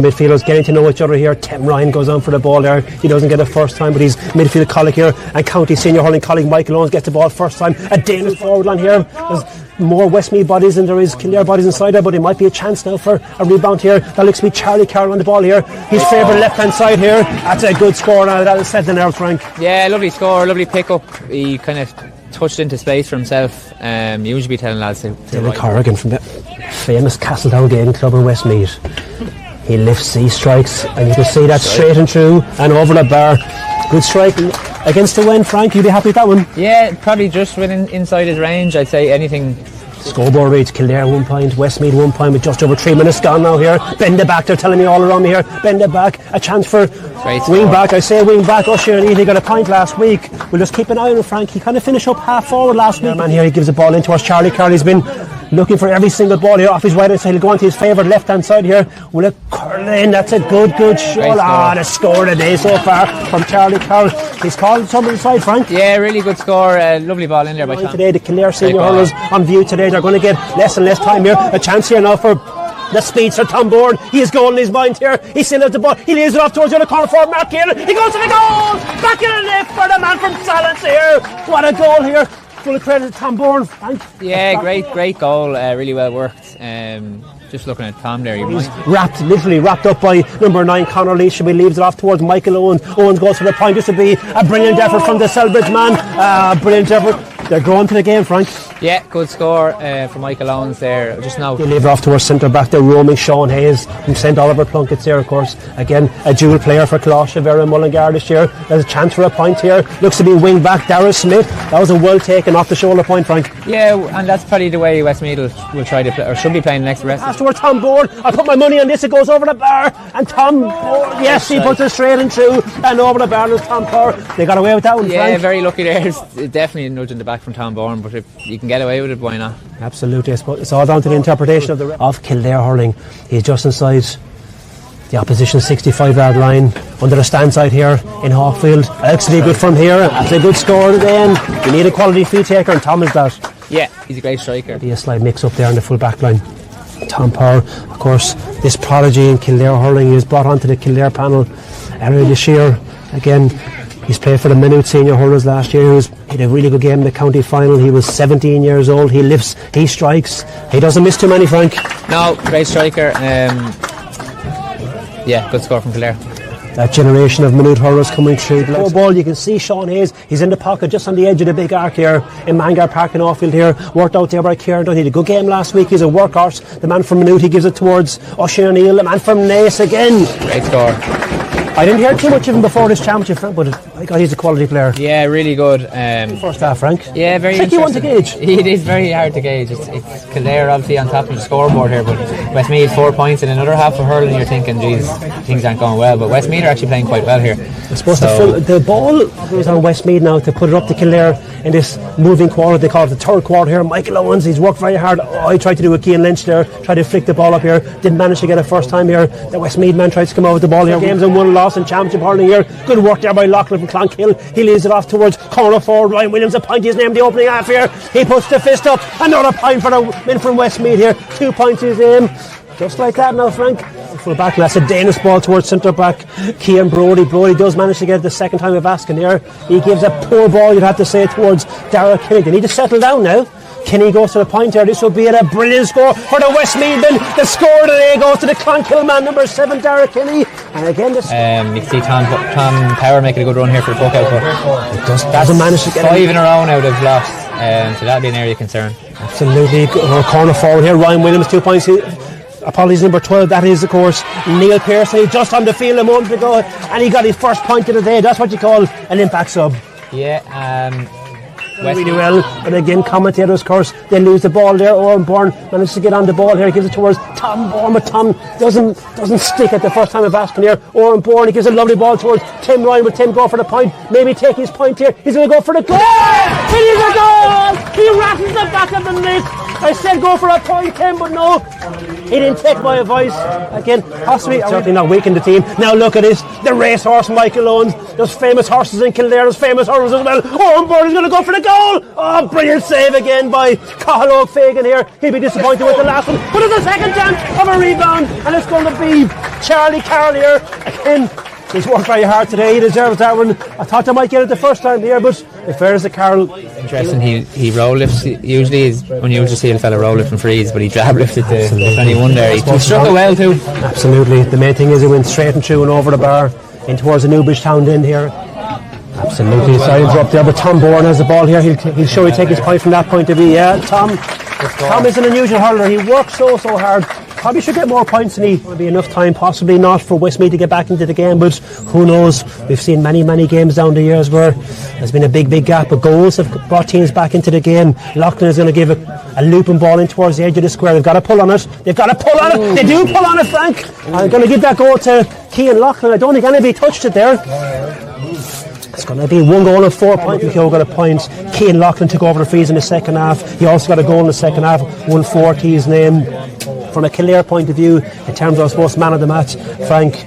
Midfielders getting to know each other here. Tim Ryan goes on for the ball there. He doesn't get it first time, but he's midfield colleague here. And County Senior Hurling colleague Michael Owens gets the ball first time. A Danish forward line here. There's more Westmeath bodies than there is Kildare bodies inside there, but it might be a chance now for a rebound here. That looks to be Charlie Carroll on the ball here. His favourite left hand side here. That's a good score now. That'll set the nerves, Frank. Yeah, lovely score, lovely pick up. He kind of touched into space for himself. Usually be telling lads to Derek Corrigan from the famous Castledown Gaming Club in Westmeath. He lifts, he strikes, and you can see that straight and through and over the bar. Good strike against the wind, Frank. You'd be happy with that one? Yeah, probably just within inside his range. I'd say anything. Scoreboard reads Kildare 1 point, Westmeath 1 point with just over 3 minutes gone now here. Bend it back, they're telling me all around me here. Bend it back, a chance for wing back. I say wing back. Usher and he got a point last week. We'll just keep an eye on him, Frank. He kind of finished up half forward last week. Man here, he gives the ball in towards Charlie Carroll. He's been looking for every single ball here off his right hand side. He'll go on to his favourite left hand side here. Will it curl in? That's a good shot. The score today so far from Charlie Carroll. He's called somebody inside, Frank. Yeah, really good score. Lovely ball in there by Tom. Today, the Kildare senior hurlers on view today. They're going to get less and less time here. A chance here now for the speedster Tom Bourne. He has goal in his mind here. He still has the ball. He leaves it off towards the other corner for Mark Kieran. He goes to the goal. Back in the net for the man from Salance here. What a goal here. Full of credit to Tom Bourne. Yeah, great goal. Really well worked. Just looking at Tom there, he's literally wrapped up by number 9 Conor Leash. He leaves it off towards Michael Owens. Owens goes for the point. This would be a brilliant effort from the Selbridge man. Brilliant effort. They're growing to the game, Frank. Yeah, good score for Michael Owens there. Just now. They leave it off towards centre back. They're roaming Sean Hayes from St Oliver Plunkett's there, of course. Again, a dual player for Colosh, Vera Mullingar this year. There's a chance for a point here. Looks to be wing back Darrell Smith. That was a well taken off the shoulder point, Frank. Yeah, and that's probably the way Westmeath will try to play, or should be playing the next rest. Afterwards, Tom Bourne. I put my money on this. It goes over the bar, and Tom Bourne, yes, he puts it straight and through and over the bar. And Tom Bourne. They got away with that one, yeah, Frank. Very lucky there. It's definitely a nudge in the back from Tom Bourne, but if you can get away with it, why not? Absolutely. I suppose it's all down to the interpretation of Kildare hurling. He's just inside the opposition 65-yard line under the stand side here in Hawkfield. Looks to be good from here. That's a good score at the end. You need a quality free taker, and Tom is that. Yeah, he's a great striker. Be a slight mix up there in the full back line. Tom Power, of course, this prodigy in Kildare hurling. He was brought onto the Kildare panel earlier this year. Again, he's played for the Maynooth senior hurlers last year. He had a really good game in the county final. He was 17 years old. He lifts, he strikes. He doesn't miss too many, Frank. No, great striker. Yeah, good score from Kildare. That generation of Maynooth hurlers coming through. Low ball, you can see Sean Hayes. He's in the pocket just on the edge of the big arc here in Mangar Park in Hawkfield here. Worked out there by Kieran Dunn. He had a good game last week. He's a workhorse. The man from Maynooth, he gives it towards Oisin O'Neill. The man from Naas again. Great score. I didn't hear too much of him before this championship, but I God, he's a quality player. Yeah, really good. First half, Frank. Yeah, very tricky one to gauge. It is very hard to gauge. It's Kildare obviously on top of the scoreboard here, but Westmeath 4 points in another half of hurling. You're thinking, geez, things aren't going well. But Westmeath are actually playing quite well here. I suppose the ball is on Westmeath now to put it up to Kildare in this moving quarter. They call it the third quarter here. Michael Owens, he's worked very hard. I tried to do a Cian Lynch there, tried to flick the ball up here. Didn't manage to get it first time here. The Westmeath man tried to come out with the ball here. Games and 1 loss in championship hurling here. Good work there by Loughlin from Clonkill. He leaves it off towards corner forward. Ryan Williams, a point his name the opening half here. He puts the fist up. Another point for the men from Westmeath here. 2 points his name. Just like that now, Frank. Full back, that's a Danish ball towards centre back Cian Brody. Brody does manage to get it the second time of asking here. He gives a poor ball, you'd have to say, towards Darragh Kinney. They need to settle down now. Kinney goes to the point here. This will be a brilliant score for the Westmeath men. The score today goes to the Clonkill man, number 7, Darragh Kinney. And again, this you can see Tom Power making a good run here for the puck out, but it doesn't manage to get 5 in a row now they've lost. So that'll be an area of concern. Absolutely. Corner forward here. Ryan Williams, 2 points. Apologies, number 12. That is, of course, Neil Pearson. He's just on the field a moment ago, and he got his first point of the day. That's what you call an impact sub. Yeah. Really well, but again, commentators, of course, they lose the ball there. Owen Bourne manages to get on the ball here. He gives it towards Tom Bourne, but Tom doesn't stick at the first time of asking here. Owen Bourne, he gives a lovely ball towards Tim Ryan. Will Tim go for the point? Maybe take his point here. He's going to go for the goal. It is a goal. He rattles the back of the net. I said go for a point, Ken, but no. He didn't take my advice. Again, possibly certainly not weakening the team. Now look at this. The racehorse Michael Owens. There's famous horses in Kildare. There's famous horses as well. Oh, and Borden's going to go for the goal. Oh, brilliant save again by Cathal Fagan here. He'll be disappointed with the last one. But there's a second chance of a rebound. And it's going to be Charlie Carroll here. Again, he's worked very hard today. He deserves that one. I thought I might get it the first time here, but in fairness to Carroll. Interesting, he roll lifts. Usually is unusual to see a fella roll lift and freeze, but he drab lifted the 21 there. He struck it well too. Absolutely. The main thing is he went straight and through and over the bar in towards the Newbridge Town end here. Absolutely. Sorry to interrupt there, but Tom Bourne has the ball here. He'll surely take his point from that point of view. Yeah, Tom is an unusual hurler. He works so hard. Probably should get more points than he. Will be enough time, possibly not, for Westmeath to get back into the game, but who knows? We've seen many games down the years where there's been a big gap, but goals have brought teams back into the game. Loughlin is going to give a looping ball in towards the edge of the square. They've got to pull on it. They do pull on it, Frank. I'm going to give that goal to Cian Loughlin. I don't think anybody touched it there. It's going to be 1 goal and 4 points. Mayo got a point. Cian Loughlin took over the freeze in the second half. He also got a goal in the second half. 1-4 to his name. From a Kildare point of view, in terms of, I suppose, man of the match, Frank.